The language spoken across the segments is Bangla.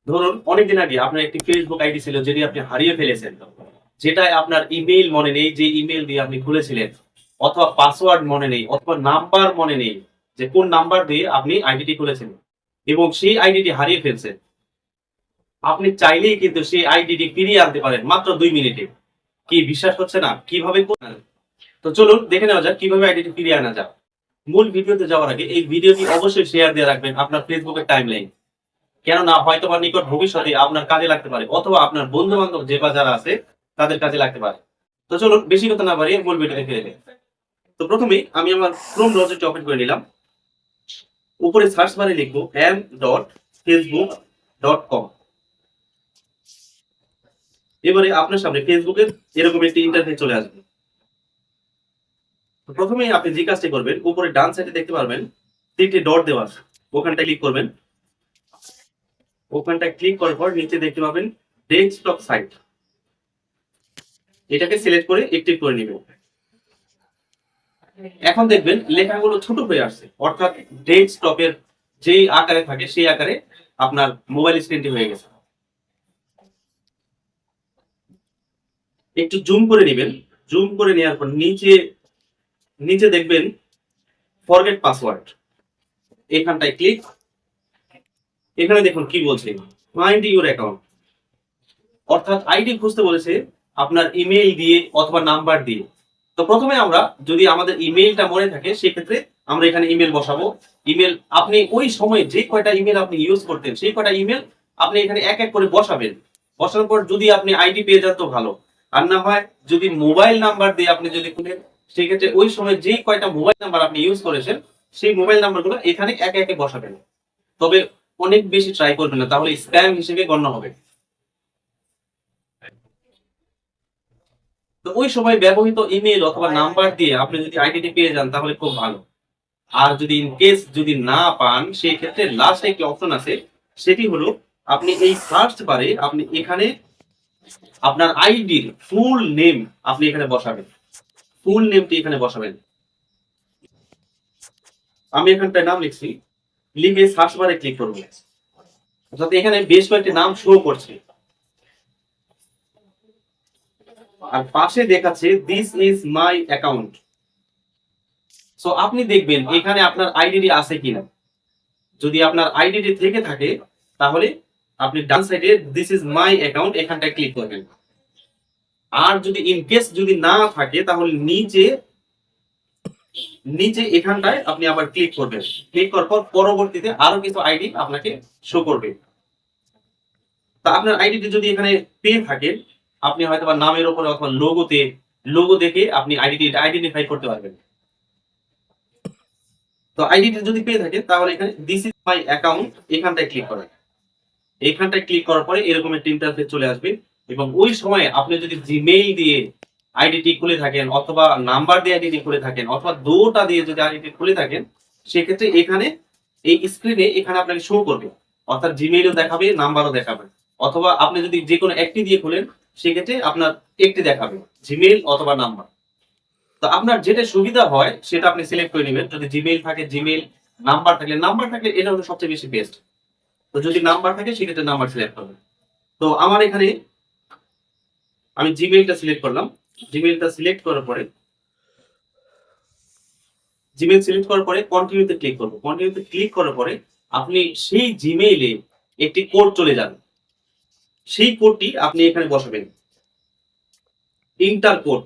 ধরুন অনেকদিন আগে আপনার একটি ফেসবুক আইডি ছিল যেটি আপনি হারিয়ে ফেলেছেন, যেটায় আপনার ইমেইল মনে নেই যে ইমেইল দিয়ে আপনি খুলেছিলেন, অথবা পাসওয়ার্ড মনে নেই, অথবা নাম্বার মনে নেই যে কোন নাম্বার দিয়ে আপনি আইডিটি খুলেছেন, এবং সেই আইডিটি হারিয়ে ফেলছেন। আপনি চাইলেই কিন্তু সেই আইডিটি ফিরিয়ে আনতে পারেন মাত্র 2 মিনিটে। কি বিশ্বাস হচ্ছে না? কিভাবে করবেন? তো চলুন দেখে নেওয়া যাক কিভাবে আইডিটি ফিরিয়ে আনা যায়। মূল ভিডিওতে যাওয়ার আগে এই ভিডিওটি অবশ্যই শেয়ার দিয়ে রাখবেন আপনার ফেসবুকের টাইমলাইন। কেননা হয়তোবা নিকট ভবিষ্যতে আপনার কাজে লাগতে পারে, অথবা আপনার বন্ধু বান্ধব যে বা যারা আছে তাদের কাজে লাগতে পারে। তো চলুন বেশি কথা না বাড়িয়ে মূল ভিডিও দেখে নেই। তো প্রথমেই আমি আমার ক্রোম ব্রাউজারটি ওপেন করে নিলাম। উপরে সার্চ বারে লিখবো m.facebook.com। এবারে আপনার সামনে ফেসবুকের এরকম একটি ইন্টারফেস চলে আসবে। তো প্রথমেই আপনি যে কাজটি করবেন, উপরে ডান সাইডে দেখতে পারবেন 3টি ডট দেওয়া আছে, ওখানটা ক্লিক করবেন। ওখানটা ক্লিক করার পর নিচে দেখতে পাবেন ডেস্কটপ সাইট, এটাকে সিলেক্ট করে অ্যাক্টিভ করে নিবেন। এখন দেখবেন লেখাগুলো ছোট হয়ে আসছে, অর্থাৎ ডেস্কটপের যেই আকারে থাকে সেই আকারে আপনার মোবাইল স্ক্রিনটি হয়ে গেছে। একটু জুম করে নেবেন। জুম করে নেওয়ার পর নিচে নিচে দেখবেন ফরগেট পাসওয়ার্ড, এখানটায় ক্লিক। এখানে দেখুন কি বলছে, ফাইন্ড ইউর অ্যাকাউন্ট, অর্থাৎ আইডি খুঁজতে বলেছে আপনার ইমেইল দিয়ে অথবা নাম্বার দিয়ে। তো প্রথমে আমরা যদি আমাদের ইমেইলটা মনে থাকে সেক্ষেত্রে আমরা এখানে ইমেল বসাবো। ইমেল আপনি ওই সময়ে যে কয়টা ইমেল আপনি ইউজ করতেন সেই কয়টা ইমেল আপনি এখানে এক এক করে বসাবেন। বসানোর পর যদি আপনি আইডি পেয়ে যান তো ভালো, আর না হয় যদি মোবাইল নাম্বার দিয়ে আপনি যদি খুলেন সেক্ষেত্রে ওই সময় যে কয়টা মোবাইল নাম্বার আপনি ইউজ করেছেন সেই মোবাইল নাম্বারগুলো এখানে একে একে বসাবেন। তবে অনেক বেশি ট্রাই করবেন না, তাহলে স্প্যাম হিসেবে গণ্য হবে। তো ওই সময় ব্যবহৃত ইমেল অথবা নাম্বার দিয়ে আপনি যদি আইডিটি পেয়ে যান তাহলে খুব ভালো। আর যদি ইন কেস যদি না পান সেই ক্ষেত্রে লাস্ট একটি অপশন আছে, সেটি হলো আপনি এই সার্চ বারে আপনি এখানে আপনার আইডির ফুল নেম আপনি এখানে বসাবেন। ফুল নেমটি এখানে বসাবেন। আমি এখানটায় নাম লিখছি, লিখে সার্চ বারে ক্লিক করব। অর্থাৎ এখানে বেশ কয়েকটি নাম শো করছে, আর পাশে দেখাচ্ছে this is my account. So আপনি দেখবেন এখানে আপনার আইডিটি আছে কিনা। যদি আপনার আইডিটি থেকে থাকে তাহলে আপনি ডান সাইডে দিস ইজ মাই অ্যাকাউন্ট এখানটায় ক্লিক করবেন। আর যদি ইন কেস যদি না থাকে তাহলে নিচে নিচে এখানটায় আপনি আবার ক্লিক করবেন। ক্লিক করার পর পরবর্তীতে আরো কিছু আইডি আপনাকে শো করবে। তা আপনার আইডিটি যদি এখানে পেয়ে থাকেন, আপনি হয়তো বা নামের উপরে অথবা লোগো দেখে আপনি আইডিটি আইডেন্টিফাই করতে পারবেন। তো আইডিটি যদি পেয়ে থাকেন তাহলে এখানে দিস ইজ মাই অ্যাকাউন্ট এখানটায় ক্লিক করেন। এইখানটায় ক্লিক করার পরে এরকম একটা ইন্টারফেস চলে আসবে, এবং ওই সময় আপনি যদি জিমেইল দিয়ে আইডিটি খুলে থাকেন, অথবা নাম্বার দিয়ে আইডিটি খুলে থাকেন, অথবা দুটো দিয়ে যদি আইডিটি খুলে থাকেন, সেক্ষেত্রে এখানে এই স্ক্রিনে এখানে আপনাকে শো করবে, অর্থাৎ জিমেইলও দেখাবে, নাম্বারও দেখাবে। অথবা আপনি যদি যে কোনো একটি দিয়ে খুলেন সেক্ষেত্রে আপনার একটি দেখাবে, জিমেইল অথবা নাম্বার। তো আপনার যেটা সুবিধা হয় সেটা আপনি সিলেক্ট করে নেবেন। যদি জিমেইল থাকে জিমেইল, নাম্বার থাকলে এটা হলো সবচেয়ে বেশি বেস্ট। তো যদি নাম্বার থাকে সেক্ষেত্রে নাম্বার সিলেক্ট করবেন। তো আমার এখানে আমি জিমেইলটা সিলেক্ট করলাম। জিমেইলটা সিলেক্ট করার পরে জিমেইল সিলেক্ট করার পরে কন্টিনিউতে ক্লিক করব। কন্টিনিউতে ক্লিক করার পরে আপনি সেই জিমেইলে একটি কোড চলে যাবে, সেই কোডটি আপনি এখানে বসাবেন। ইন্টার কোড,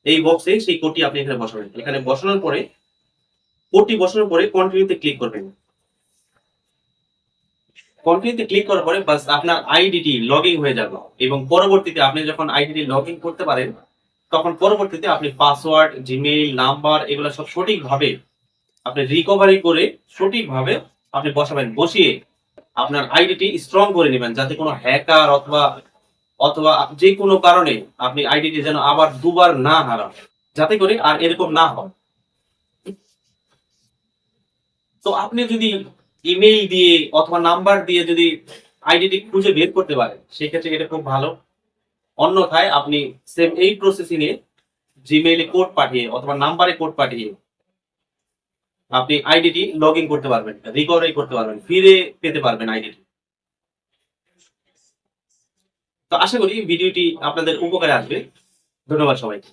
এই বক্সে সেই কোডটি আপনি এখানে বসাবেন। এখানে বসানোর পরে কোডটি বসানোর পরে কন্টিনিউতে ক্লিক করবেন। কন্টিনিউতে ক্লিক করার পরে বাস আপনার আইডিটি লগইন হয়ে যাবে, এবং পরবর্তীতে আপনি যখন আইডিটি লগইন করতে পারেন তখন পরবর্তীতে আপনি পাসওয়ার্ড, জিমেইল, নাম্বার এগুলো সব সঠিকভাবে আপনি রিকভারি করে সঠিকভাবে আপনি বসাবেন। বসিয়ে আপনার আইডিটি স্ট্রং করে নেবেন, যাতে কোনো হ্যাকার অথবা অথবা যে কোনো কারণে আপনি আইডিটি যেন আবার দুবার না হারান, যাতে করে আর এরকম না হয়। তো আপনি যদি ইমেইল দিয়ে অথবা নাম্বার দিয়ে যদি আইডিটি খুঁজে বের করতে পারেন সেক্ষেত্রে এটা খুব ভালো। অন্যথায় আপনি সেম এই প্রসেসিং এ জিমেইলে কোড পাঠিয়ে অথবা নাম্বারে কোড পাঠিয়ে আপনি আইডিটি লগ ইন করতে পারবেন, রিকভারি করতে পারবেন, ফিরে পেতে পারবেন আইডিটি। তো আশা করি ভিডিওটি আপনাদের উপকারে আসবে। ধন্যবাদ সবাইকে।